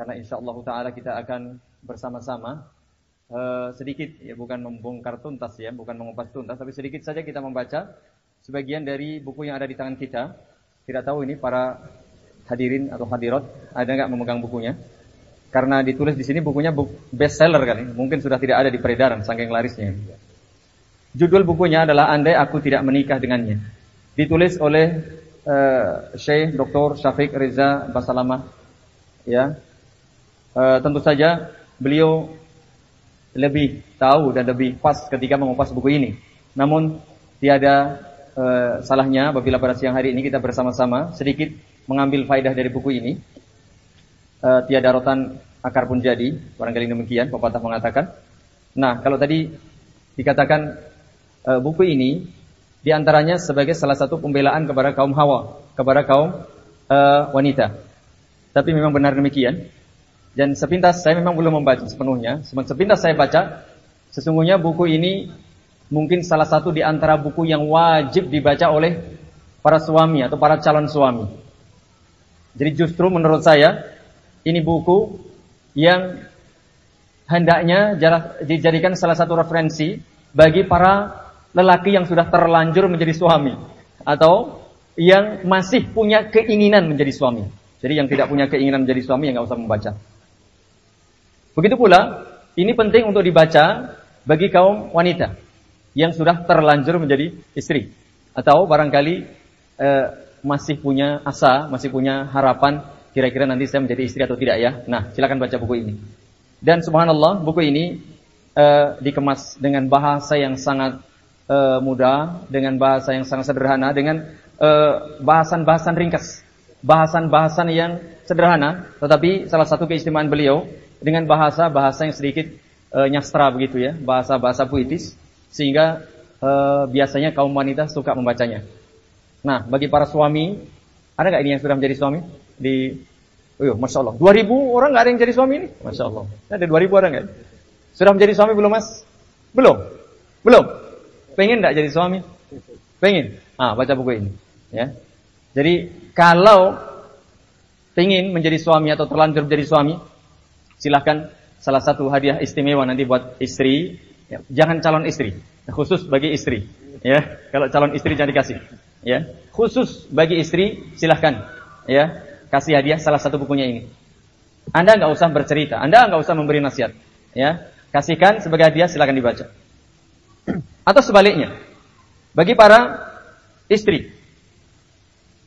karena insyaallah taala kita akan bersama-sama sedikit ya, bukan membongkar tuntas ya, bukan mengupas tuntas, tapi sedikit saja kita membaca sebagian dari buku yang ada di tangan kita. Tidak tahu ini para hadirin atau hadirat ada enggak memegang bukunya? Karena ditulis di sini bukunya best seller kali, mungkin sudah tidak ada di peredaran saking larisnya. Judul bukunya adalah Andai Aku Tidak Menikah Dengannya. Ditulis oleh Syekh Dr. Syafiq Reza Basalamah. Ya. Tentu saja beliau lebih tahu dan lebih pas ketika mengupas buku ini. Namun tiada salahnya apabila pada siang hari ini kita bersama-sama sedikit mengambil faedah dari buku ini. Tiada rotan akar pun jadi, barangkali demikian pepatah mengatakan. Nah, kalau tadi dikatakan buku ini diantaranya sebagai salah satu pembelaan kepada kaum hawa, kepada kaum wanita. Tapi memang benar demikian. Dan sepintas saya memang belum membaca sepenuhnya. Sepintas saya baca, sesungguhnya buku ini mungkin salah satu di antara buku yang wajib dibaca oleh para suami atau para calon suami. Jadi justru menurut saya ini buku yang hendaknya dijadikan salah satu referensi bagi para lelaki yang sudah terlanjur menjadi suami atau yang masih punya keinginan menjadi suami. Jadi yang tidak punya keinginan menjadi suami yang nggak usah membaca. Begitu pula, ini penting untuk dibaca bagi kaum wanita yang sudah terlanjur menjadi istri atau barangkali masih punya asa, masih punya harapan kira-kira nanti saya menjadi istri atau tidak ya. Nah, silakan baca buku ini. Dan subhanallah, buku ini dikemas dengan bahasa yang sangat mudah, dengan bahasa yang sangat sederhana, dengan bahasan-bahasan ringkas, bahasan-bahasan yang sederhana, tetapi salah satu keistimewaan beliau dengan bahasa-bahasa yang sedikit nyastra begitu ya, bahasa-bahasa puitis, sehingga biasanya kaum wanita suka membacanya. Nah, bagi para suami, ada nggak ini yang sudah menjadi suami? Masya Allah, 2000 orang nggak ada yang jadi suami ini? Masya Allah, ada 2000 orang nggak? Sudah menjadi suami belum mas? Belum? Pengen nggak jadi suami? Pengen? Baca buku ini. Ya. Jadi kalau pengen menjadi suami atau terlanjur menjadi suami, silahkan salah satu hadiah istimewa nanti buat istri. Ya, jangan calon istri, khusus bagi istri. Ya, kalau calon istri jangan dikasih. Ya, khusus bagi istri silahkan. Ya, kasih hadiah salah satu bukunya ini. Anda nggak usah bercerita, Anda nggak usah memberi nasihat. Ya, kasihkan sebagai hadiah, silahkan dibaca. Atau sebaliknya, bagi para istri,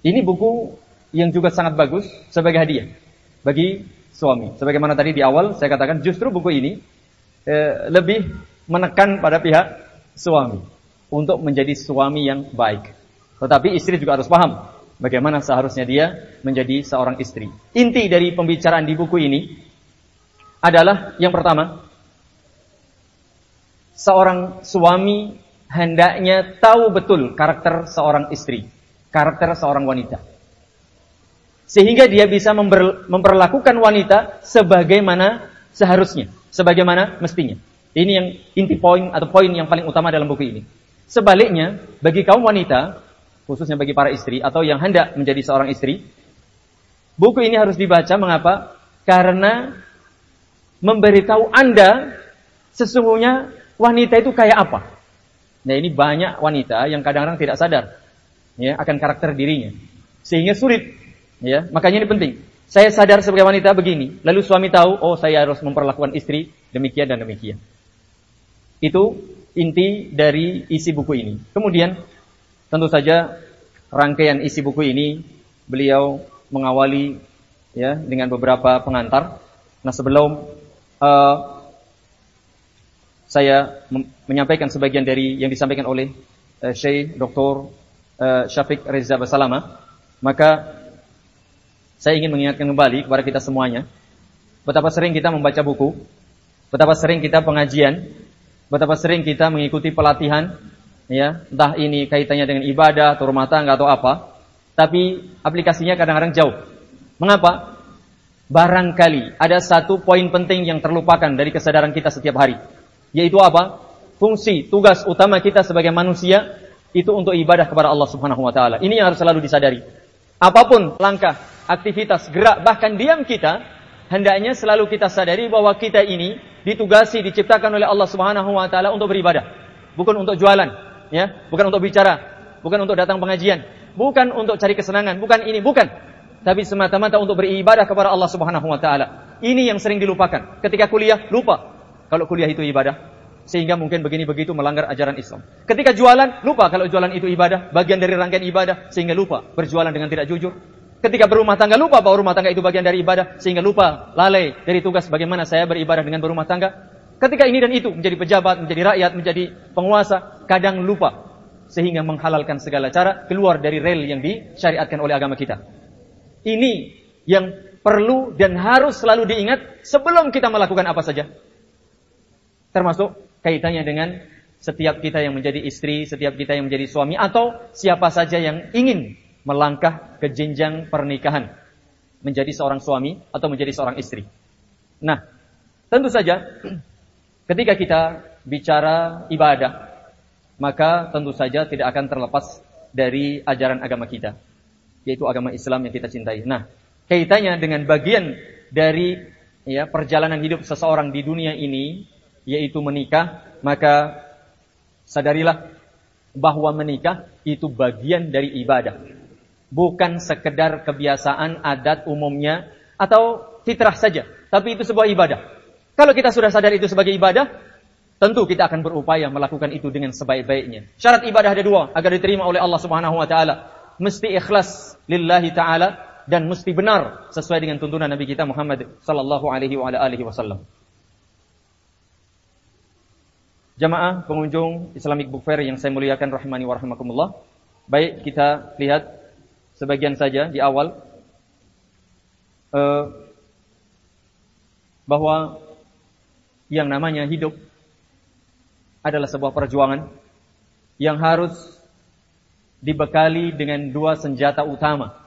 ini buku yang juga sangat bagus sebagai hadiah bagi suami. Sebagaimana tadi di awal saya katakan, justru buku ini lebih menekan pada pihak suami untuk menjadi suami yang baik. Tetapi istri juga harus paham bagaimana seharusnya dia menjadi seorang istri. Inti dari pembicaraan di buku ini adalah yang pertama, seorang suami hendaknya tahu betul karakter seorang istri, karakter seorang wanita. Sehingga dia bisa memperlakukan wanita sebagaimana seharusnya, sebagaimana mestinya. Ini yang inti poin atau poin yang paling utama dalam buku ini. Sebaliknya, bagi kaum wanita, khususnya bagi para istri atau yang hendak menjadi seorang istri, buku ini harus dibaca. Mengapa? Karena memberitahu Anda sesungguhnya wanita itu kayak apa. Nah, ini banyak wanita yang kadang-kadang tidak sadar ya akan karakter dirinya, sehingga sulit. Ya, makanya ini penting. Saya sadar sebagai wanita begini, lalu suami tahu, oh saya harus memperlakukan istri demikian dan demikian. Itu inti dari isi buku ini. Kemudian, tentu saja rangkaian isi buku ini beliau mengawali ya dengan beberapa pengantar. Nah, sebelum saya menyampaikan sebagian dari yang disampaikan oleh Syekh Dr. Syafiq Reza Basalamah, maka saya ingin mengingatkan kembali kepada kita semuanya, betapa sering kita membaca buku, betapa sering kita pengajian, betapa sering kita mengikuti pelatihan, ya, entah ini kaitannya dengan ibadah atau rumah tangga atau apa, tapi aplikasinya kadang-kadang jauh. Mengapa? Barangkali ada satu poin penting yang terlupakan dari kesadaran kita setiap hari, yaitu apa? Fungsi, tugas utama kita sebagai manusia itu untuk ibadah kepada Allah Subhanahu wa taala. Ini yang harus selalu disadari. Apapun langkah, aktivitas, gerak, bahkan diam kita, hendaknya selalu kita sadari bahwa kita ini ditugasi, diciptakan oleh Allah Subhanahu wa taala untuk beribadah. Bukan untuk jualan, ya, bukan untuk bicara, bukan untuk datang pengajian, bukan untuk cari kesenangan, bukan ini, bukan. Tapi semata-mata untuk beribadah kepada Allah Subhanahu wa taala. Ini yang sering dilupakan. Ketika kuliah, lupa kalau kuliah itu ibadah, sehingga mungkin begini begitu melanggar ajaran Islam. Ketika jualan, lupa kalau jualan itu ibadah, bagian dari rangkaian ibadah, sehingga lupa berjualan dengan tidak jujur. Ketika berumah tangga, lupa bahwa rumah tangga itu bagian dari ibadah, sehingga lupa, lalai dari tugas bagaimana saya beribadah dengan berumah tangga. Ketika ini dan itu, menjadi pejabat, menjadi rakyat, menjadi penguasa, kadang lupa, sehingga menghalalkan segala cara keluar dari rel yang disyariatkan oleh agama kita. Ini yang perlu dan harus selalu diingat sebelum kita melakukan apa saja. Termasuk kaitannya dengan setiap kita yang menjadi istri, setiap kita yang menjadi suami, atau siapa saja yang ingin melangkah ke jenjang pernikahan, menjadi seorang suami atau menjadi seorang istri. Nah, tentu saja ketika kita bicara ibadah, maka tentu saja tidak akan terlepas dari ajaran agama kita, yaitu agama Islam yang kita cintai. Nah, kaitannya dengan bagian dari perjalanan hidup seseorang di dunia ini, yaitu menikah, maka sadarilah bahwa menikah itu bagian dari ibadah. Bukan sekedar kebiasaan adat umumnya atau fitrah saja, tapi itu sebuah ibadah. Kalau kita sudah sadar itu sebagai ibadah, tentu kita akan berupaya melakukan itu dengan sebaik-baiknya. Syarat ibadah ada dua agar diterima oleh Allah Subhanahu wa taala. Mesti ikhlas lillahi ta'ala dan mesti benar sesuai dengan tuntunan Nabi kita Muhammad sallallahu alaihi wa alihi wasallam. Jamaah pengunjung Islamic Book Fair yang saya muliakan rahimani wa rahimakumullah. Baik, kita lihat sebagian saja di awal bahwa yang namanya hidup adalah sebuah perjuangan yang harus dibekali dengan dua senjata utama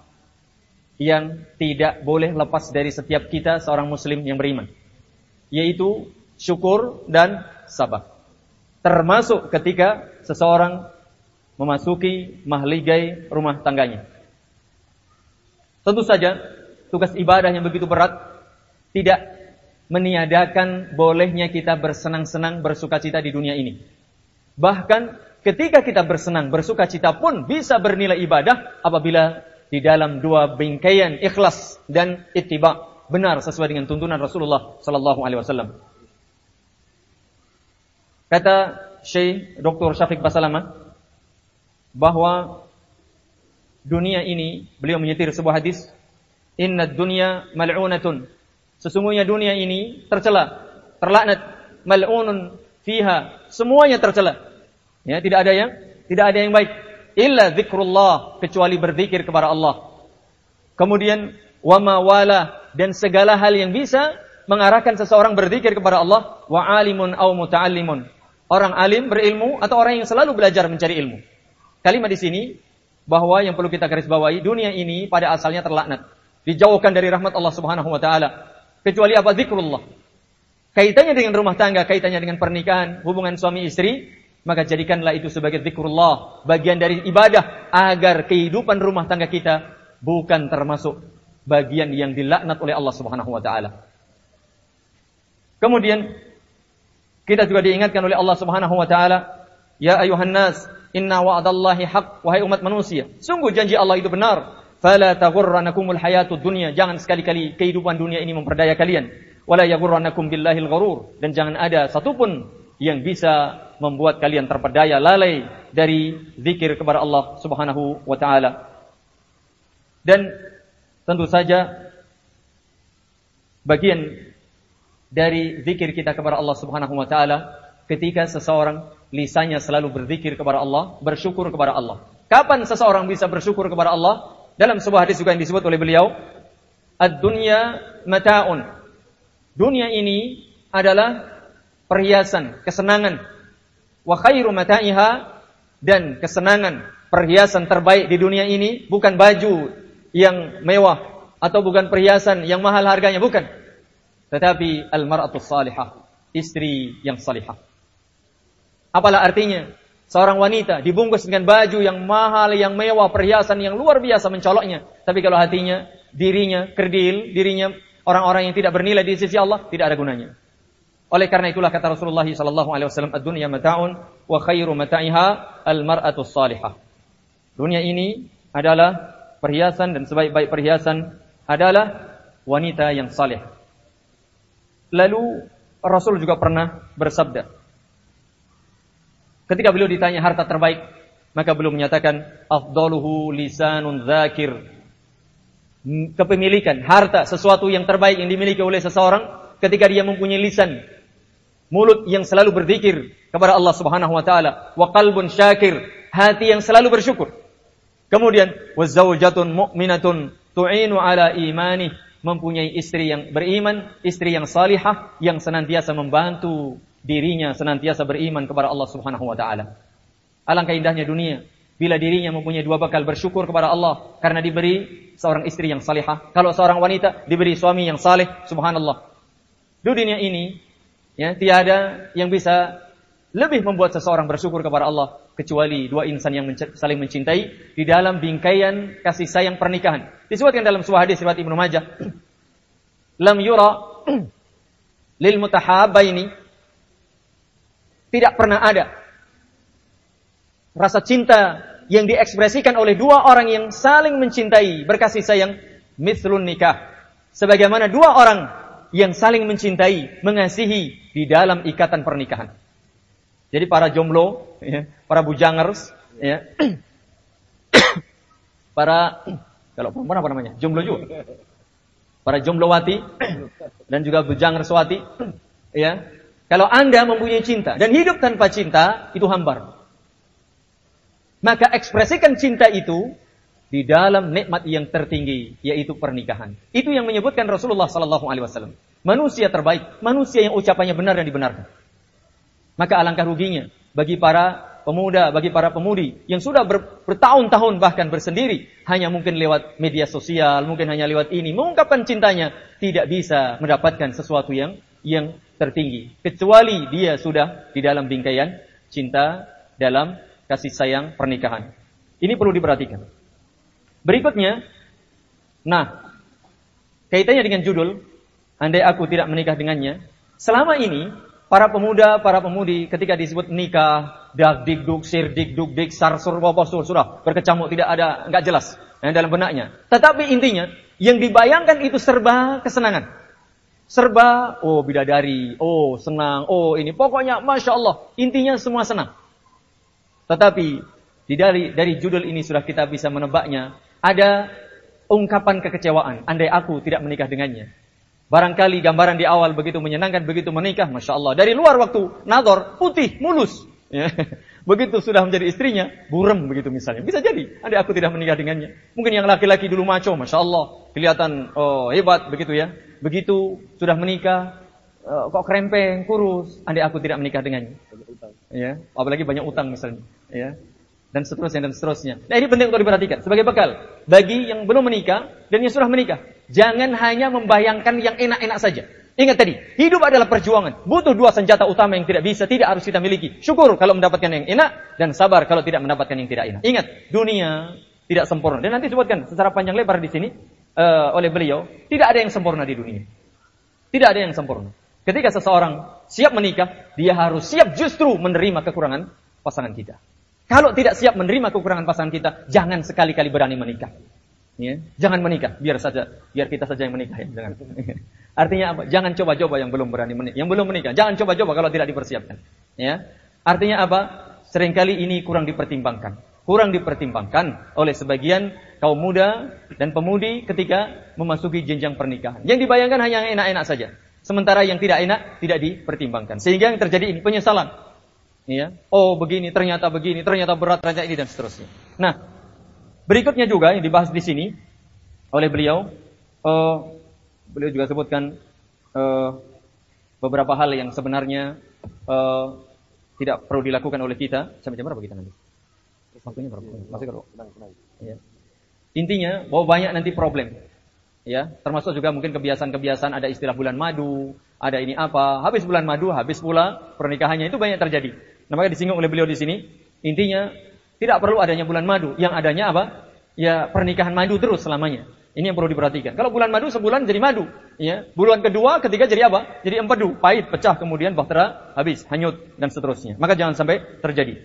yang tidak boleh lepas dari setiap kita seorang muslim yang beriman, yaitu syukur dan sabar. Termasuk ketika seseorang memasuki mahligai rumah tangganya. Tentu saja tugas ibadah yang begitu berat tidak meniadakan bolehnya kita bersenang-senang, bersukacita di dunia ini. Bahkan ketika kita bersenang, bersukacita pun bisa bernilai ibadah apabila di dalam dua bingkaian ikhlas dan ittiba, benar sesuai dengan tuntunan Rasulullah sallallahu alaihi wasallam. Kata Syekh Dr. Syafiq Basalamah bahwa dunia ini, beliau menyetir sebuah hadis, "Inna dunya mal'unatun." Sesungguhnya dunia ini tercela, terlaknat, mal'unun fiha, semuanya tercela. Ya, tidak ada yang baik illa zikrullah, kecuali berzikir kepada Allah. Kemudian wa ma wala, dan segala hal yang bisa mengarahkan seseorang berzikir kepada Allah, wa alimun aw muta'allimun, orang alim berilmu atau orang yang selalu belajar mencari ilmu. Kalimat di sini bahwa yang perlu kita garis bawahi, dunia ini pada asalnya terlaknat, dijauhkan dari rahmat Allah Subhanahu wa taala, kecuali apa? Zikrullah. Kaitannya dengan rumah tangga, kaitannya dengan pernikahan, hubungan suami istri, maka jadikanlah itu sebagai zikrullah, bagian dari ibadah, agar kehidupan rumah tangga kita bukan termasuk bagian yang dilaknat oleh Allah Subhanahu wa taala. Kemudian kita juga diingatkan oleh Allah Subhanahu wa taala, ya ayuhan nas, inna wa'dallahi haq, wahai umat manusia, sungguh janji Allah itu benar. Fala taghurrannakumul hayatud dunya, jangan sekali-kali kehidupan dunia ini memperdaya kalian. Wala yaghurrannakum billahil gharur, dan jangan ada satupun yang bisa membuat kalian terpedaya lalai dari zikir kepada Allah Subhanahu wa taala. Dan tentu saja bagian dari zikir kita kepada Allah Subhanahu wa taala ketika seseorang lisannya selalu berzikir kepada Allah, bersyukur kepada Allah. Kapan seseorang bisa bersyukur kepada Allah? Dalam sebuah hadis juga yang disebut oleh beliau, ad-dunya mata'un. Dunia ini adalah perhiasan, kesenangan. Wa khairu mata'iha, dan kesenangan, perhiasan terbaik di dunia ini bukan baju yang mewah atau bukan perhiasan yang mahal harganya, bukan. Tetapi al-mar'atus salihah, istri yang salihah. Apalah artinya seorang wanita dibungkus dengan baju yang mahal, yang mewah, perhiasan yang luar biasa mencoloknya, tapi kalau hatinya, dirinya kerdil, dirinya orang-orang yang tidak bernilai di sisi Allah, tidak ada gunanya. Oleh karena itulah kata Rasulullah sallallahu alaihi wasallam, "Ad-dunya mata'un wa khairu mata'iha al-mar'atu salihah." Dunia ini adalah perhiasan dan sebaik-baik perhiasan adalah wanita yang saleh. Lalu Rasul juga pernah bersabda, ketika beliau ditanya harta terbaik, maka beliau menyatakan, "Afdaluhu lisanun dzakir." Kepemilikan harta, sesuatu yang terbaik yang dimiliki oleh seseorang ketika dia mempunyai lisan, mulut yang selalu berzikir kepada Allah Subhanahu wa taala, wa qalbun syakir, hati yang selalu bersyukur. Kemudian wazawjatun mu'minatun tu'inu ala imani, mempunyai istri yang beriman, istri yang salihah yang senantiasa membantu dirinya senantiasa beriman kepada Allah Subhanahu wa taala. Alangkah indahnya dunia bila dirinya mempunyai dua bekal, bersyukur kepada Allah karena diberi seorang istri yang salihah. Kalau seorang wanita diberi suami yang saleh, subhanallah. Di dunia ini ya, tiada yang bisa lebih membuat seseorang bersyukur kepada Allah kecuali dua insan yang saling mencintai di dalam bingkaian kasih sayang pernikahan. Disebutkan dalam sebuah hadis riwayat Ibnu Majah, lam yura lil mutahabbaini, tidak pernah ada rasa cinta yang diekspresikan oleh dua orang yang saling mencintai berkasih sayang, mithlun nikah, sebagaimana dua orang yang saling mencintai, mengasihi di dalam ikatan pernikahan. Jadi para jomblo, ya, para bujangers, ya, para, kalau perempuan apa namanya? Jomblo juga. Para jomblowati dan juga bujangerswati, ya. Kalau Anda mempunyai cinta dan hidup tanpa cinta, itu hambar. Maka ekspresikan cinta itu di dalam nikmat yang tertinggi, yaitu pernikahan. Itu yang menyebutkan Rasulullah sallallahu alaihi wasallam. Manusia terbaik, manusia yang ucapannya benar dan dibenarkan. Maka alangkah ruginya bagi para pemuda, bagi para pemudi yang sudah bertahun-tahun bahkan bersendiri, hanya mungkin lewat media sosial, mungkin hanya lewat ini, mengungkapkan cintanya, tidak bisa mendapatkan sesuatu yang tertinggi. Kecuali dia sudah di dalam bingkaian cinta dalam kasih sayang pernikahan. Ini perlu diperhatikan. Berikutnya, nah, kaitannya dengan judul, andai aku tidak menikah dengannya. Selama ini, para pemuda, para pemudi ketika disebut nikah, dak dikduk, sir dikduk, dik sarsur poposur, sudah berkecamuk, tidak ada, enggak jelas dalam benaknya. Tetapi intinya yang dibayangkan itu serba kesenangan. Serba bidadari, senang, ini pokoknya masya Allah, intinya semua senang. Tetapi dari judul ini sudah kita bisa menebaknya, ada ungkapan kekecewaan, andai aku tidak menikah dengannya. Barangkali gambaran di awal begitu menyenangkan, begitu menikah, masya Allah. Dari luar waktu nador, putih, mulus. Ya. Begitu sudah menjadi istrinya, burem begitu misalnya. Bisa jadi, andai aku tidak menikah dengannya. Mungkin yang laki-laki dulu maco, masya Allah. Kelihatan hebat begitu ya. Begitu sudah menikah, kok krempeng, kurus. Andai aku tidak menikah dengannya. Ya. Apalagi banyak utang misalnya. Ya. Dan seterusnya. Nah ini penting untuk diperhatikan. Sebagai bekal, bagi yang belum menikah dan yang sudah menikah. Jangan hanya membayangkan yang enak-enak saja. Ingat tadi, hidup adalah perjuangan. Butuh dua senjata utama yang tidak harus kita miliki. Syukur kalau mendapatkan yang enak, dan sabar kalau tidak mendapatkan yang tidak enak. Ingat, dunia tidak sempurna. Dan nanti disebutkan secara panjang lebar di sini oleh beliau, tidak ada yang sempurna di dunia. Tidak ada yang sempurna. Ketika seseorang siap menikah, dia harus siap justru menerima kekurangan pasangan kita. Kalau tidak siap menerima kekurangan pasangan kita, jangan sekali-kali berani menikah. Ya, jangan menikah, biar kita saja yang menikah ya, jangan. Artinya apa? Jangan coba-coba yang belum berani menikah, yang belum menikah. Jangan coba-coba kalau tidak dipersiapkan. Ya. Artinya apa? Seringkali ini kurang dipertimbangkan. Kurang dipertimbangkan oleh sebagian kaum muda dan pemudi ketika memasuki jenjang pernikahan. Yang dibayangkan hanya yang enak-enak saja. Sementara yang tidak enak tidak dipertimbangkan. Sehingga yang terjadi ini penyesalan. Ya. Begini, ternyata berat, ternyata ini dan seterusnya. Nah, berikutnya juga yang dibahas di sini oleh beliau, beliau juga sebutkan beberapa hal yang sebenarnya tidak perlu dilakukan oleh kita. Sampai jam berapa kita nanti? Waktunya berapa? Masih kalau? Ya. Intinya bahwa banyak nanti problem. Ya, termasuk juga mungkin kebiasaan-kebiasaan, ada istilah bulan madu, ada ini apa, habis bulan madu, habis pula pernikahannya, itu banyak terjadi. Nah, maka disinggung oleh beliau di sini, intinya tidak perlu adanya bulan madu, yang adanya apa? Ya pernikahan madu terus selamanya. Ini yang perlu diperhatikan. Kalau bulan madu, sebulan jadi madu. Ya. Bulan kedua, ketiga jadi apa? Jadi empedu, pahit, pecah, kemudian bahtera habis, hanyut, dan seterusnya. Maka jangan sampai terjadi.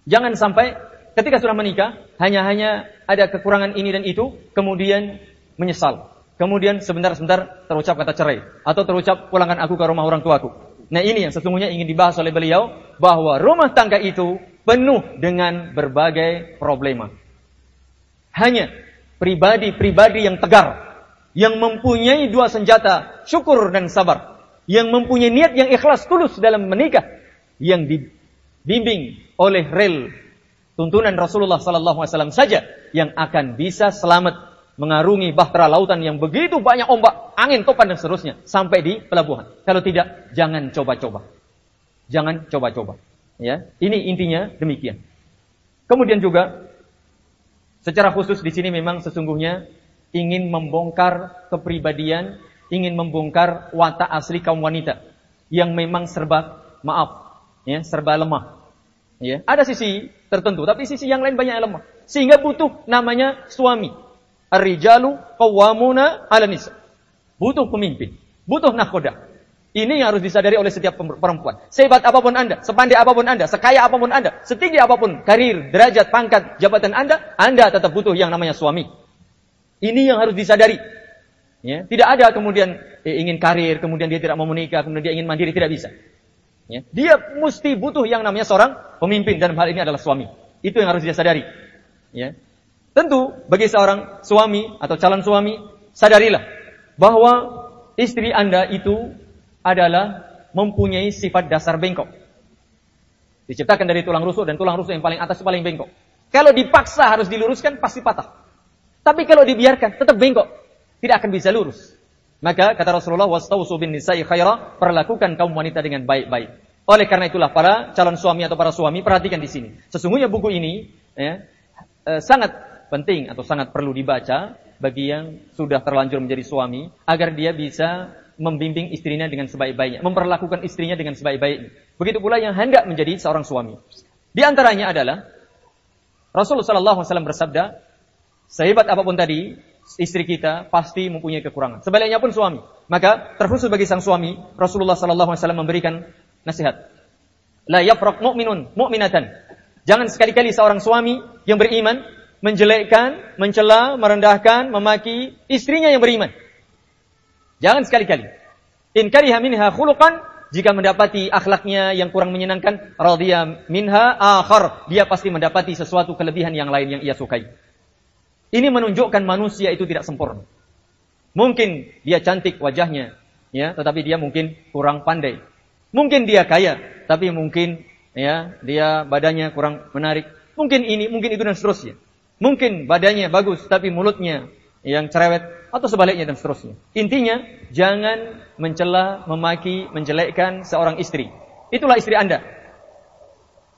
Jangan sampai ketika sudah menikah, hanya ada kekurangan ini dan itu, kemudian menyesal. Kemudian sebentar-sebentar terucap kata cerai. Atau terucap pulangkan aku ke rumah orang tuaku. Nah ini yang sesungguhnya ingin dibahas oleh beliau, bahwa rumah tangga itu penuh dengan berbagai problema. Hanya pribadi-pribadi yang tegar, yang mempunyai dua senjata, syukur dan sabar, yang mempunyai niat yang ikhlas tulus dalam menikah, yang dibimbing oleh rel tuntunan Rasulullah SAW saja, yang akan bisa selamat mengarungi bahtera lautan yang begitu banyak ombak, angin, topan dan seterusnya sampai di pelabuhan. Kalau tidak, jangan coba-coba. Jangan coba-coba. Ya, ini intinya demikian. Kemudian juga secara khusus di sini memang sesungguhnya ingin membongkar kepribadian, ingin membongkar watak asli kaum wanita yang memang serba serba lemah. Ya, ada sisi tertentu, tapi sisi yang lain banyak yang lemah. Sehingga butuh namanya suami. Ar-rijalu qawwamuna 'alan nisa. Butuh pemimpin, butuh nahkoda. Ini yang harus disadari oleh setiap perempuan. Sehebat apapun Anda, sepandai apapun Anda, sekaya apapun Anda, setinggi apapun karir, derajat, pangkat, jabatan Anda tetap butuh yang namanya suami. Ini yang harus disadari. Ya, tidak ada kemudian ingin karir, kemudian dia tidak mau menikah, kemudian dia ingin mandiri, tidak bisa. Ya, dia mesti butuh yang namanya seorang pemimpin, dan hal ini adalah suami. Itu yang harus dia sadari. Ya. Tentu bagi seorang suami atau calon suami, sadarilah bahwa istri Anda itu adalah mempunyai sifat dasar bengkok. Diciptakan dari tulang rusuk, dan tulang rusuk yang paling atas paling bengkok. Kalau dipaksa harus diluruskan, pasti patah. Tapi kalau dibiarkan, tetap bengkok. Tidak akan bisa lurus. Maka kata Rasulullah, wastausu bin nisa'i khaira, perlakukan kaum wanita dengan baik-baik. Oleh karena itulah para calon suami atau para suami, perhatikan di sini. Sesungguhnya buku ini sangat penting atau sangat perlu dibaca bagi yang sudah terlanjur menjadi suami, agar dia bisa membimbing istrinya dengan sebaik-baiknya, memperlakukan istrinya dengan sebaik-baiknya. Begitu pula yang hendak menjadi seorang suami. Di antaranya adalah Rasulullah SAW bersabda, sehebat apapun tadi istri kita pasti mempunyai kekurangan. Sebaliknya pun suami. Maka terkhusus bagi sang suami, Rasulullah SAW memberikan nasihat. La yafraq mu'minun mu'minatan. Jangan sekali-kali seorang suami yang beriman menjelekkan, mencela, merendahkan, memaki istrinya yang beriman. Jangan sekali-kali. In kariha minha khuluqan, jika mendapati akhlaknya yang kurang menyenangkan, radhiya minha akhar, dia pasti mendapati sesuatu kelebihan yang lain yang ia sukai. Ini menunjukkan manusia itu tidak sempurna. Mungkin dia cantik wajahnya, ya, tetapi dia mungkin kurang pandai. Mungkin dia kaya, tapi mungkin dia badannya kurang menarik. Mungkin ini, mungkin itu dan seterusnya. Mungkin badannya bagus, tapi mulutnya yang cerewet, atau sebaliknya dan seterusnya. Intinya, jangan mencela, memaki, menjelekkan seorang istri. Itulah istri Anda.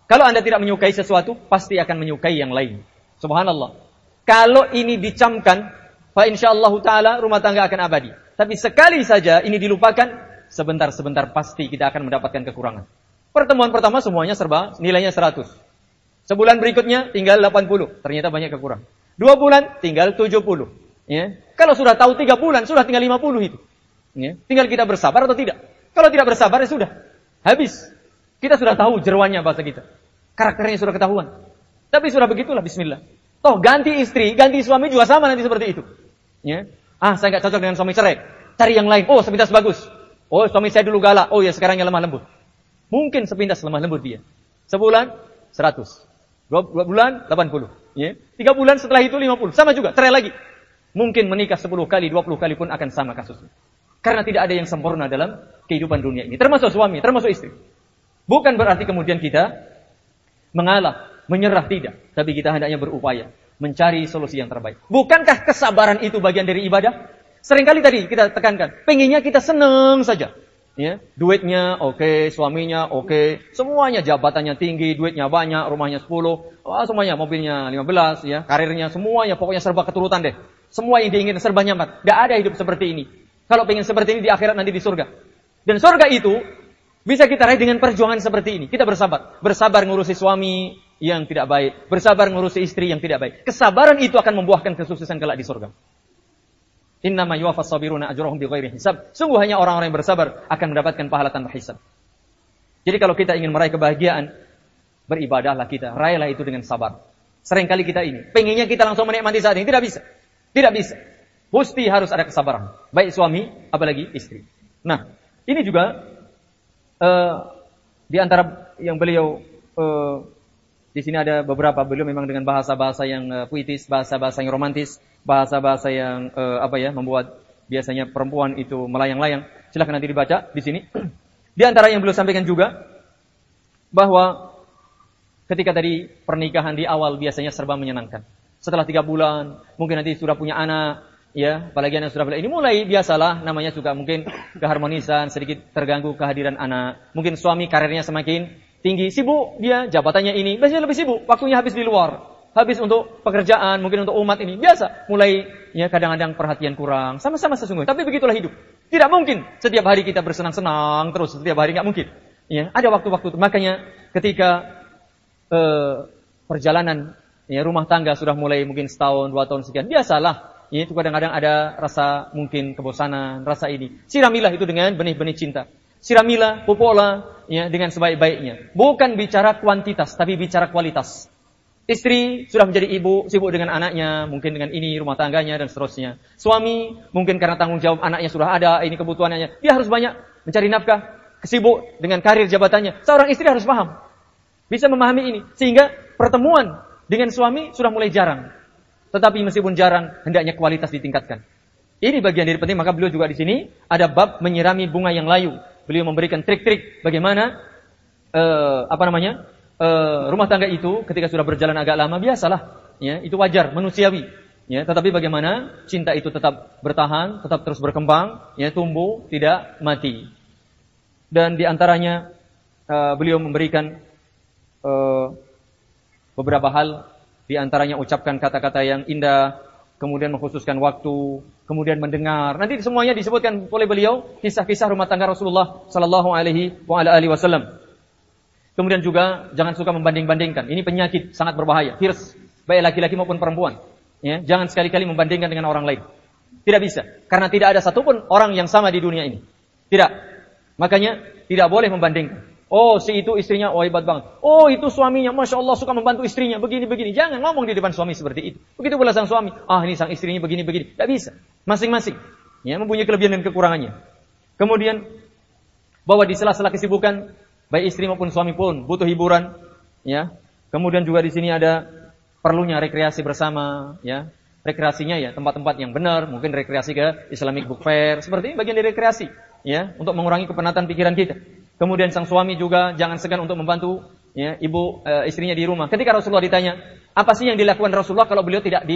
Kalau Anda tidak menyukai sesuatu, pasti akan menyukai yang lain. Subhanallah. Kalau ini dicamkan, fa insyaallah ta'ala rumah tangga akan abadi. Tapi sekali saja ini dilupakan, sebentar-sebentar pasti kita akan mendapatkan kekurangan. Pertemuan pertama semuanya serba nilainya 100. Sebulan berikutnya tinggal 80. Ternyata banyak kekurangan. 2 bulan tinggal 70. Ya. Kalau sudah tahu 3 bulan, sudah tinggal 50 itu. Ya. Tinggal kita bersabar atau tidak. Kalau tidak bersabar, ya sudah. Habis. Kita sudah tahu jeroannya bahasa kita. Karakternya sudah ketahuan. Tapi sudah begitulah, bismillah. Toh ganti istri, ganti suami juga sama nanti seperti itu. Ya. Saya nggak cocok dengan suami cerai. Cari yang lain. Oh, sepintas bagus. Oh, suami saya dulu galak. Oh ya, sekarangnya lemah lembut. Mungkin sepintas lemah lembut dia. Sebulan 100. 2 bulan 80. Ya. 3 bulan setelah itu 50. Sama juga, cerai lagi. Mungkin menikah 10 kali, 20 kali pun akan sama kasusnya. Karena tidak ada yang sempurna dalam kehidupan dunia ini. Termasuk suami, termasuk istri. Bukan berarti kemudian kita mengalah, menyerah, tidak. Tapi kita hendaknya berupaya mencari solusi yang terbaik. Bukankah kesabaran itu bagian dari ibadah? Seringkali tadi kita tekankan, pengennya kita senang saja. Ya, duitnya oke, suaminya oke, semuanya jabatannya tinggi, duitnya banyak, rumahnya 10, semuanya mobilnya 15, ya, karirnya semuanya, pokoknya serba keturutan deh. Semua yang diinginkan serba nyaman. Tidak ada hidup seperti ini. Kalau pengen seperti ini di akhirat, nanti di surga. Dan surga itu bisa kita raih dengan perjuangan seperti ini. Kita bersabar. Bersabar ngurusi suami yang tidak baik. Bersabar ngurusi istri yang tidak baik. Kesabaran itu akan membuahkan kesuksesan kelak di surga. Innama yuwaffas sabiruna ajrahum bighairi hisab. Sungguh hanya orang-orang yang bersabar akan mendapatkan pahala tanpa hisab. Jadi kalau kita ingin meraih kebahagiaan, beribadahlah kita, raihlah itu dengan sabar. Seringkali kita ini, pengennya kita langsung menikmati saat ini, tidak bisa. Tidak bisa. Mesti harus ada kesabaran. Baik suami, apalagi istri. Nah, ini juga di antara yang beliau di sini ada beberapa, beliau memang dengan bahasa-bahasa yang puitis, bahasa-bahasa yang romantis, bahasa-bahasa yang membuat biasanya perempuan itu melayang-layang. Silakan nanti dibaca di sini. Di antara yang beliau sampaikan juga bahwa ketika tadi pernikahan di awal biasanya serba menyenangkan. Setelah 3 bulan, mungkin nanti sudah punya anak, ya, apalagi anak sudah ini mulai biasalah, namanya juga mungkin keharmonisan, sedikit terganggu kehadiran anak. Mungkin suami karirnya semakin tinggi, sibuk dia, jabatannya ini, biasanya lebih sibuk, waktunya habis di luar, habis untuk pekerjaan, mungkin untuk umat ini, biasa. Mulai ya kadang-kadang perhatian kurang, sama-sama sesungguhnya. Tapi begitulah hidup. Tidak mungkin setiap hari kita bersenang-senang terus, setiap hari nggak mungkin. Ya, ada waktu-waktu. Makanya ketika perjalanan ya, rumah tangga sudah mulai mungkin setahun, 2 tahun sekian, biasalah. Ya, itu kadang-kadang ada rasa mungkin kebosanan, rasa ini. Siramilah itu dengan benih-benih cinta. Siramilah, pupuklah ya, dengan sebaik-baiknya. Bukan bicara kuantitas, tapi bicara kualitas. Istri sudah menjadi ibu, sibuk dengan anaknya, mungkin dengan ini rumah tangganya dan seterusnya. Suami mungkin karena tanggung jawab anaknya sudah ada, ini kebutuhannya, dia harus banyak mencari nafkah, sibuk dengan karir jabatannya. Seorang istri harus paham, bisa memahami ini, sehingga pertemuan dengan suami sudah mulai jarang. Tetapi meskipun jarang, hendaknya kualitas ditingkatkan. Ini bagian dari penting, maka beliau juga di sini ada bab menyirami bunga yang layu. Beliau memberikan trik-trik bagaimana rumah tangga itu ketika sudah berjalan agak lama, biasalah, ya, itu wajar, manusiawi. Ya, tetapi bagaimana cinta itu tetap bertahan, tetap terus berkembang, ya, tumbuh, tidak mati. Dan di antaranya beliau memberikan beberapa hal, di antaranya ucapkan kata-kata yang indah, kemudian mengkhususkan waktu, kemudian mendengar. Nanti semuanya disebutkan oleh beliau kisah-kisah rumah tangga Rasulullah sallallahu alaihi wasallam. Kemudian juga jangan suka membanding-bandingkan. Ini penyakit sangat berbahaya, hirs, baik laki-laki maupun perempuan. Ya, jangan sekali-kali membandingkan dengan orang lain. Tidak bisa, karena tidak ada satupun orang yang sama di dunia ini. Tidak. Makanya tidak boleh membandingkan. Oh, si itu istrinya, oh hebat banget. Oh, itu suaminya, Masya Allah suka membantu istrinya, begini-begini. Jangan ngomong di depan suami seperti itu. Begitu pula sang suami, ini sang istrinya begini-begini. Tidak bisa. Masing-masing ya, mempunyai kelebihan dan kekurangannya. Kemudian, bahwa di sela-sela kesibukan, baik istri maupun suami pun butuh hiburan. Ya. Kemudian juga di sini ada perlunya rekreasi bersama. Ya. Rekreasinya ya tempat-tempat yang benar. Mungkin rekreasi ke Islamic Book Fair. Seperti ini bagian dari rekreasi. Ya, untuk mengurangi kepenatan pikiran kita. Kemudian sang suami juga jangan segan untuk membantu ya, istrinya di rumah. Ketika Rasulullah ditanya, apa sih yang dilakukan Rasulullah kalau beliau tidak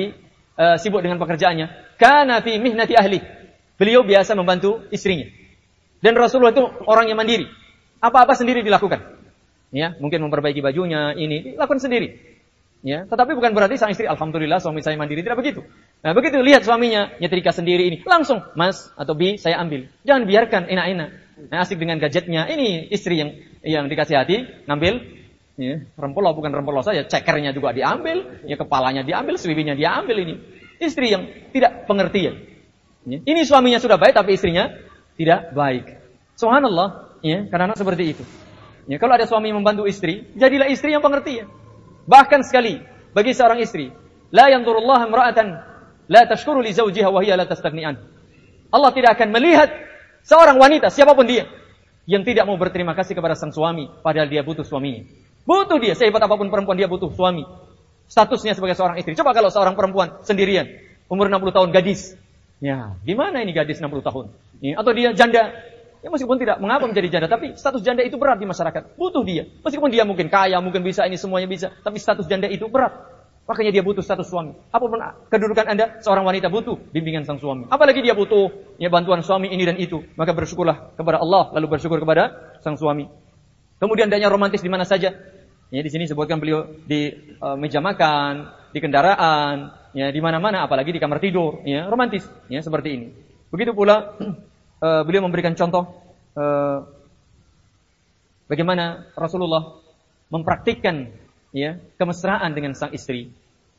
sibuk dengan pekerjaannya? Kana fi mihnati ahli. Beliau biasa membantu istrinya. Dan Rasulullah itu orang yang mandiri. Apa-apa sendiri dilakukan. Ya, mungkin memperbaiki bajunya, ini dilakukan sendiri. Ya, tetapi bukan berarti sang istri, alhamdulillah suami saya mandiri, tidak begitu. Nah, begitu lihat suaminya nyetrika sendiri ini, langsung, Mas atau Bi, saya ambil. Jangan biarkan enak-enak. Nah, asik dengan gadgetnya. Ini istri yang dikasih hati, ngambil ya, rempolo bukan rempolo saja, cekernya juga diambil, ya kepalanya diambil, seliwinya diambil ini. Istri yang tidak pengertian. Ya. Ini suaminya sudah baik tapi istrinya tidak baik. Subhanallah, ya, karena seperti itu. Ya, kalau ada suami yang membantu istri, jadilah istri yang pengertian. Bahkan sekali bagi seorang istri, la yanzurullahu imra'atan la tashkuru li zawjiha wa hiya la tastaghni an. Allah tidak akan melihat seorang wanita, siapapun dia, yang tidak mau berterima kasih kepada sang suami, padahal dia butuh suaminya. Butuh dia, sehebat apapun perempuan, dia butuh suami. Statusnya sebagai seorang istri. Coba kalau seorang perempuan sendirian, umur 60 tahun, gadis. Ya, gimana ini gadis 60 tahun? Ya, atau dia janda. Ya, meskipun tidak mengapa menjadi janda, tapi status janda itu berat di masyarakat. Butuh dia. Meskipun dia mungkin kaya, mungkin bisa, ini semuanya bisa. Tapi status janda itu berat. Makanya dia butuh status suami. Apapun kedudukan Anda, seorang wanita butuh bimbingan sang suami. Apalagi dia butuh ya bantuan suami ini dan itu. Maka bersyukurlah kepada Allah, lalu bersyukur kepada sang suami. Kemudian adanya romantis di mana saja. Ya, di sini sebutkan beliau di meja makan, di kendaraan, ya di mana-mana, apalagi di kamar tidur, ya romantis, ya seperti ini. Begitu pula beliau memberikan contoh bagaimana Rasulullah mempraktikkan ya kemesraan dengan sang istri.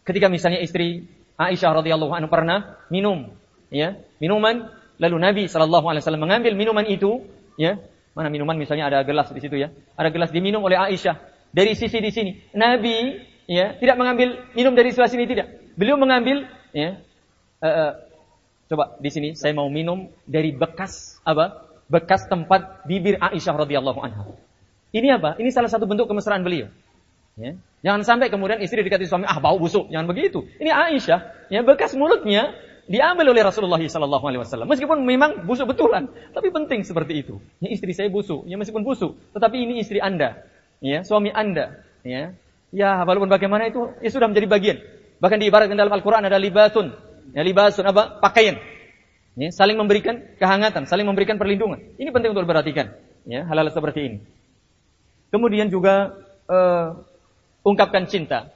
Ketika misalnya istri Aisyah radhiyallahu anha pernah minum ya, minuman, lalu Nabi sallallahu alaihi wasallam mengambil minuman itu, ya. Mana minuman, misalnya ada gelas di situ ya. Ada gelas diminum oleh Aisyah dari sisi di sini. Nabi, ya, tidak mengambil minum dari sebelah sini, tidak. Beliau mengambil, ya, coba di sini saya mau minum dari bekas apa? Bekas tempat bibir Aisyah radhiyallahu anha. Ini apa? Ini salah satu bentuk kemesraan beliau. Ya. Jangan sampai kemudian istri dikatakan suami, bau busuk. Jangan begitu. Ini Aisyah, ya, bekas mulutnya diambil oleh Rasulullah sallallahu alaihi wasallam. Meskipun memang busuk betulan, tapi penting seperti itu. Ya, istri saya busuk, ya meskipun busuk, tetapi ini istri Anda, ya, suami Anda, ya. Ya, walaupun bagaimana itu ya sudah menjadi bagian. Bahkan diibaratkan dalam Al-Qur'an ada libasun. Ya, libasun apa? Pakaian. Ya, saling memberikan kehangatan, saling memberikan perlindungan. Ini penting untuk diperhatikan, ya, hal-hal seperti ini. Kemudian juga ungkapkan cinta.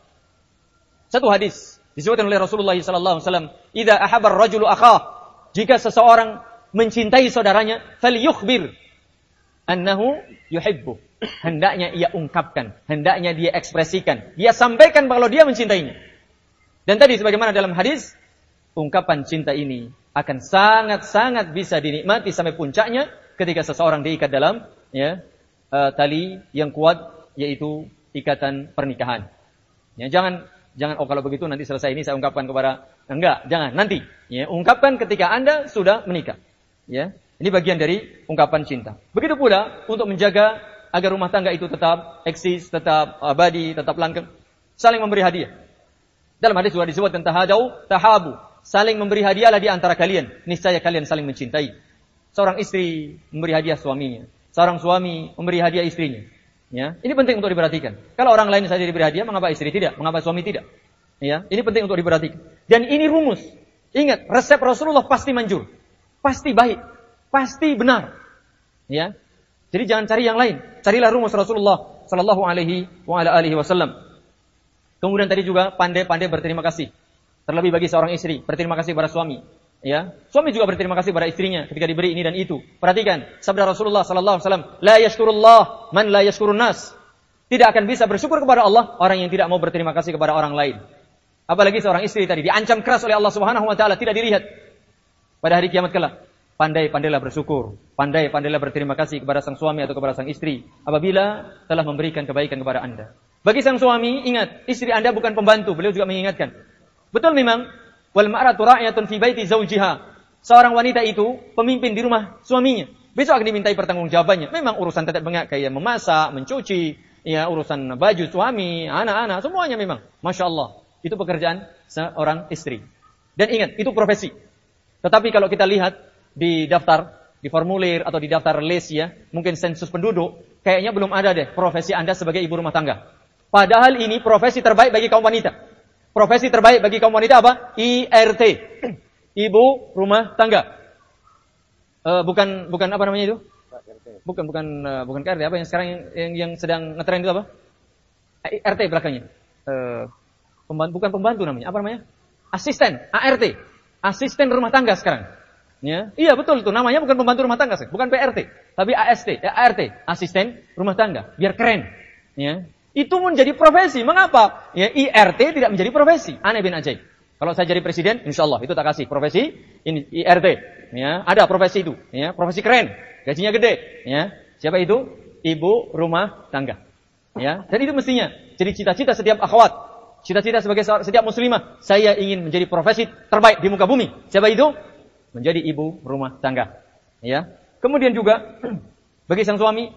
Satu hadis disebutkan oleh Rasulullah sallallahu alaihi wasallam, "Idza ahabba ar-rajulu akhah," jika seseorang mencintai saudaranya, falyukhbir annahu yuhibbu. Hendaknya ia ungkapkan, hendaknya dia ekspresikan, dia sampaikan kalau dia mencintainya. Dan tadi sebagaimana dalam hadis, ungkapan cinta ini akan sangat-sangat bisa dinikmati sampai puncaknya ketika seseorang diikat dalam, ya, tali yang kuat, yaitu ikatan pernikahan. Ya, jangan kalau begitu nanti selesai ini saya ungkapkan kepada, enggak, jangan, nanti. Ya, ungkapkan ketika Anda sudah menikah. Ya, ini bagian dari ungkapan cinta. Begitu pula untuk menjaga agar rumah tangga itu tetap eksis, tetap abadi, tetap langgeng, saling memberi hadiah. Dalam hadis juga disebutkan tahabu, saling memberi hadiahlah di antara kalian, niscaya kalian saling mencintai. Seorang istri memberi hadiah suaminya, seorang suami memberi hadiah istrinya. Ya, ini penting untuk diperhatikan. Kalau orang lain saja diberi hadiah, mengapa istri tidak? Mengapa suami tidak? Ya, ini penting untuk diperhatikan. Dan ini rumus. Ingat, resep Rasulullah pasti manjur, pasti baik, pasti benar. Ya, jadi jangan cari yang lain. Carilah rumus Rasulullah sallallahu alaihi wasallam. Kemudian tadi juga pandai-pandai berterima kasih. Terlebih bagi seorang istri, berterima kasih kepada suami. Ya, suami juga berterima kasih pada istrinya ketika diberi ini dan itu. Perhatikan sabda Rasulullah sallallahu alaihi wasallam, "La yashkurullah man la yashkurun nas." Tidak akan bisa bersyukur kepada Allah orang yang tidak mau berterima kasih kepada orang lain. Apalagi seorang istri tadi diancam keras oleh Allah Subhanahu wa taala, tidak dilihat pada hari kiamat kelak. Pandai-pandailah bersyukur, pandai-pandailah berterima kasih kepada sang suami atau kepada sang istri apabila telah memberikan kebaikan kepada Anda. Bagi sang suami, ingat, istri Anda bukan pembantu, beliau juga mengingatkan. Betul memang, wal mar'atu ra'iyatun fi baiti zawjiha. Seorang wanita itu pemimpin di rumah suaminya. Besok akan dimintai pertanggungjawabannya. Memang urusan tetek bengek kayak memasak, mencuci, ya urusan baju suami, anak-anak, semuanya memang. Masya Allah. Itu pekerjaan seorang istri. Dan ingat, itu profesi. Tetapi kalau kita lihat di daftar, di formulir atau di daftar list, ya, mungkin sensus penduduk, kayaknya belum ada deh profesi Anda sebagai ibu rumah tangga. Padahal ini profesi terbaik bagi kaum wanita. Profesi terbaik bagi kaum wanita apa? IRT. Ibu rumah tangga. Bukan apa namanya itu? Bukan KRT. Apa yang sekarang yang sedang ngetren itu apa? RT belakangnya. Bukan pembantu namanya. Apa namanya? Asisten, ART. Asisten rumah tangga sekarang. Ya. Iya betul itu. Namanya bukan pembantu rumah tangga, bukan PRT, tapi ART, asisten rumah tangga. Biar keren. Ya. Itu menjadi profesi. Mengapa? Ya, IRT tidak menjadi profesi. Aneh bin ajaib. Kalau saya jadi presiden, insyaallah itu tak kasih profesi ini IRT. Ya, ada profesi itu. Ya, profesi keren, gajinya gede. Ya, siapa itu? Ibu rumah tangga. Ya, dan itu mestinya jadi cita-cita setiap akhwat, cita-cita sebagai setiap muslimah. Saya ingin menjadi profesi terbaik di muka bumi. Siapa itu? Menjadi ibu rumah tangga. Ya. Kemudian juga bagi sang suami,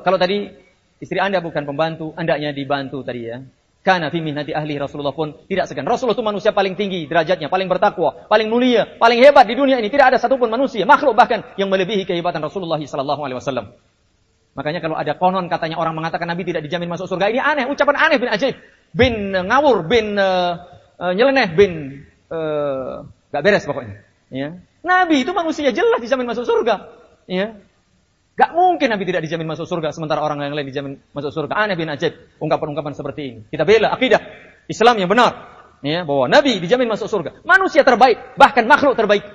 kalau tadi istri Anda bukan pembantu, hendaknya dibantu tadi ya. Karena fi mihnati ahli, Rasulullah pun tidak segan. Rasulullah itu manusia paling tinggi derajatnya, paling bertakwa, paling mulia, paling hebat di dunia ini. Tidak ada satupun manusia, makhluk bahkan yang melebihi kehebatan Rasulullah sallallahu alaihi wasallam. Makanya kalau ada konon katanya orang mengatakan Nabi tidak dijamin masuk surga, ini aneh, ucapan aneh bin ajaib, bin ngawur, bin nyeleneh, bin gak beres pokoknya. Ya. Nabi itu manusia jelas dijamin masuk surga. Ya. Gak mungkin Nabi tidak dijamin masuk surga, sementara orang yang lain dijamin masuk surga. Aneh bin ajaib, ungkapan-ungkapan seperti ini. Kita bela akidah Islam yang benar, ya, bahwa Nabi dijamin masuk surga. Manusia terbaik, bahkan makhluk terbaik,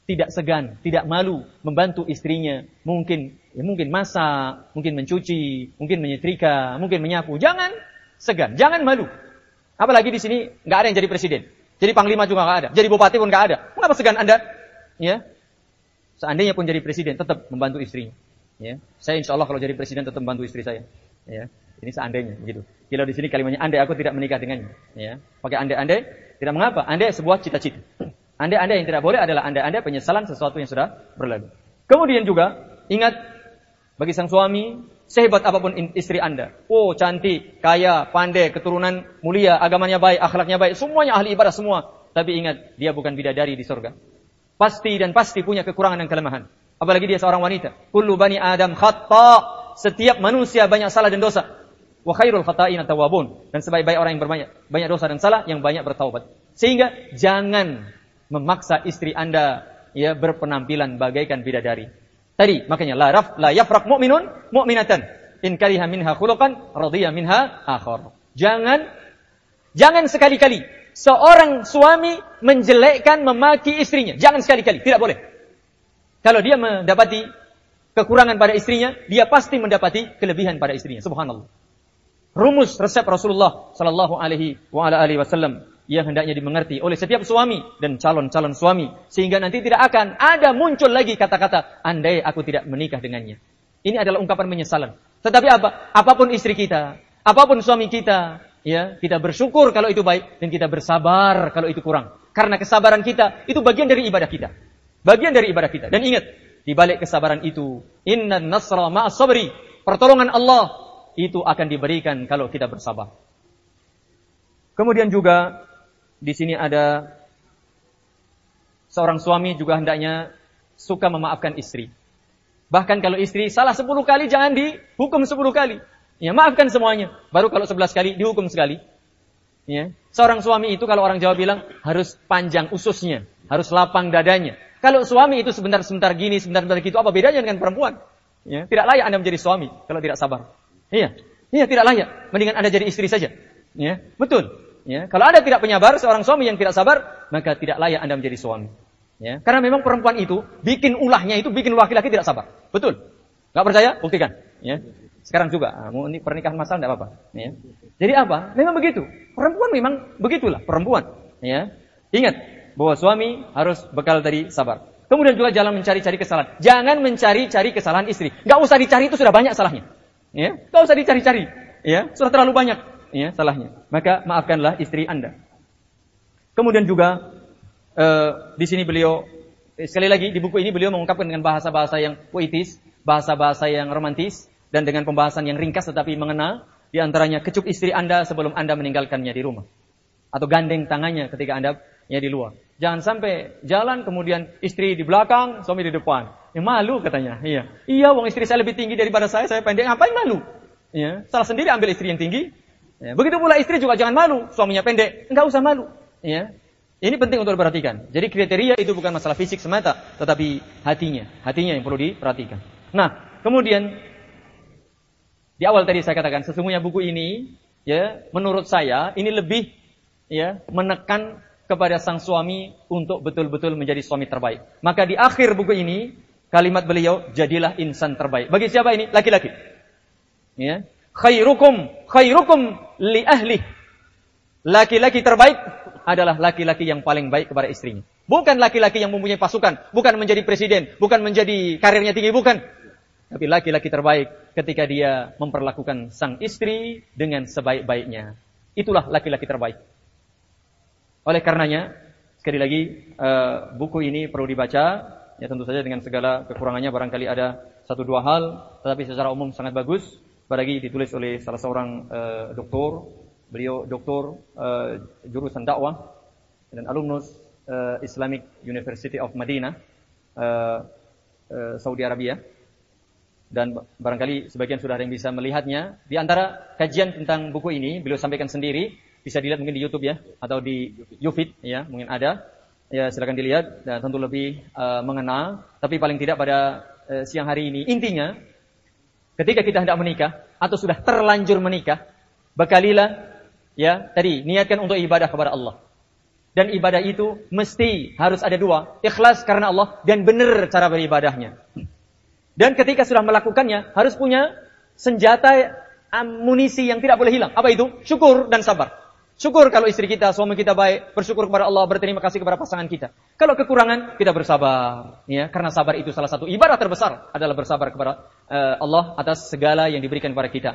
tidak segan, tidak malu membantu istrinya. Mungkin masak, mungkin mencuci, mungkin menyetrika, mungkin menyapu. Jangan segan, jangan malu. Apalagi di sini nggak ada yang jadi presiden. Jadi panglima juga nggak ada. Jadi bupati pun nggak ada. Mengapa segan Anda? Ya. Seandainya pun jadi presiden, tetap membantu istrinya. Ya. Saya insya Allah kalau jadi presiden tetap membantu istri saya. Ya. Ini seandainya, begitu. Kalau di sini kalimatnya andai aku tidak menikah dengannya. Ya. Pakai andai-andai, tidak mengapa. Andai sebuah cita-cita. Andai-andai yang tidak boleh adalah andai-andai penyesalan sesuatu yang sudah berlalu. Kemudian juga, ingat, bagi sang suami, sehebat apapun istri Anda. Oh, cantik, kaya, pandai, keturunan mulia, agamanya baik, akhlaknya baik. Semuanya ahli ibadah semua. Tapi ingat, dia bukan bidadari di surga. Pasti dan pasti punya kekurangan dan kelemahan. Apalagi dia seorang wanita. Kullu bani Adam khata'. Setiap manusia banyak salah dan dosa. Wa khairul khata'ina tawwabun. Dan sebaik-baik orang yang banyak dosa dan salah, yang banyak bertaubat. Sehingga jangan memaksa istri Anda ya berpenampilan bagaikan bidadari. Tadi makanya la yafraq mu'minun mu'minatan in kariha minha khuluqan radiya minha akhar. Jangan sekali-kali seorang suami menjelekkan, memaki istrinya. Jangan sekali-kali, tidak boleh. Kalau dia mendapati kekurangan pada istrinya, dia pasti mendapati kelebihan pada istrinya. Subhanallah. Rumus resep Rasulullah sallallahu alaihi wasallam yang hendaknya dimengerti oleh setiap suami dan calon-calon suami, sehingga nanti tidak akan ada muncul lagi kata-kata andai aku tidak menikah dengannya. Ini adalah ungkapan penyesalan. Tetapi apapun istri kita, apapun suami kita, ya, kita bersyukur kalau itu baik dan kita bersabar kalau itu kurang. Karena kesabaran kita itu bagian dari ibadah kita. Bagian dari ibadah kita. Dan ingat, di balik kesabaran itu, innan nasra ma'as sabri. Pertolongan Allah itu akan diberikan kalau kita bersabar. Kemudian juga di sini ada seorang suami juga hendaknya suka memaafkan istri. Bahkan kalau istri salah 10 kali jangan dihukum 10 kali. Ya, maafkan semuanya. Baru kalau 11 kali dihukum sekali. Ya. Seorang suami itu kalau orang Jawa bilang harus panjang ususnya, harus lapang dadanya. Kalau suami itu sebentar-sebentar gini, sebentar-sebentar gitu, apa bedanya dengan perempuan? Ya, tidak layak Anda menjadi suami kalau tidak sabar. Iya, tidak layak. Mendingan Anda jadi istri saja. Ya, betul. Ya, kalau Anda tidak penyabar, seorang suami yang tidak sabar, maka tidak layak Anda menjadi suami. Ya, karena memang perempuan itu bikin ulahnya itu bikin laki-laki tidak sabar. Betul. Enggak percaya? Buktikan. Ya. Sekarang juga, ini pernikahan masal tidak apa-apa. Ya. Jadi apa? Memang begitu. Perempuan memang begitulah perempuan. Ya. Ingat bahwa suami harus bekal dari sabar. Kemudian juga jangan mencari-cari kesalahan. Jangan mencari-cari kesalahan istri. Enggak usah dicari, itu sudah banyak salahnya. Ya, enggak usah dicari-cari. Ya, sudah terlalu banyak ya salahnya. Maka maafkanlah istri Anda. Kemudian juga di sini beliau sekali lagi di buku ini beliau mengungkapkan dengan bahasa-bahasa yang puitis, bahasa-bahasa yang romantis dan dengan pembahasan yang ringkas tetapi mengena. Di antaranya kecup istri Anda sebelum Anda meninggalkannya di rumah. Atau gandeng tangannya ketika Anda di luar. Jangan sampai jalan kemudian istri di belakang, suami di depan. Malu katanya. Iya, wong istri saya lebih tinggi daripada saya pendek. Ngapain malu? Ya, salah sendiri ambil istri yang tinggi. Ya, begitu pula istri juga jangan malu, suaminya pendek. Enggak usah malu. Ya. Ini penting untuk diperhatikan. Jadi kriteria itu bukan masalah fisik semata, tetapi hatinya yang perlu diperhatikan. Nah, kemudian di awal tadi saya katakan sesungguhnya buku ini ya, menurut saya ini lebih ya menekan kepada sang suami untuk betul-betul menjadi suami terbaik. Maka di akhir buku ini kalimat beliau, jadilah insan terbaik. Bagi siapa ini? Laki-laki. Ya. Khairukum li ahli. Laki-laki terbaik adalah laki-laki yang paling baik kepada istrinya. Bukan laki-laki yang mempunyai pasukan, bukan menjadi presiden, bukan menjadi karirnya tinggi, bukan. Tapi laki-laki terbaik ketika dia memperlakukan sang istri dengan sebaik-baiknya. Itulah laki-laki terbaik. Oleh karenanya, sekali lagi buku ini perlu dibaca. Ya tentu saja dengan segala kekurangannya barangkali ada 1-2 hal, tetapi secara umum sangat bagus. Apalagi ditulis oleh salah seorang doktor. Beliau doktor jurusan dakwah dan alumnus Islamic University of Madinah, Saudi Arabia. Dan barangkali sebagian sudah ada yang bisa melihatnya. Di antara kajian tentang buku ini, beliau sampaikan sendiri. Bisa dilihat mungkin di YouTube ya, atau di YouFit ya, mungkin ada. Ya silakan dilihat dan tentu lebih mengena. Tapi paling tidak pada siang hari ini, intinya ketika kita hendak menikah atau sudah terlanjur menikah, bekalilah ya tadi niatkan untuk ibadah kepada Allah. Dan ibadah itu mesti harus ada 2, ikhlas karena Allah dan benar cara beribadahnya. Dan ketika sudah melakukannya harus punya senjata amunisi yang tidak boleh hilang. Apa itu? Syukur dan sabar. Syukur kalau istri kita, suami kita baik, bersyukur kepada Allah, berterima kasih kepada pasangan kita. Kalau kekurangan, kita bersabar, ya, karena sabar itu salah satu ibadah terbesar adalah bersabar kepada Allah atas segala yang diberikan kepada kita.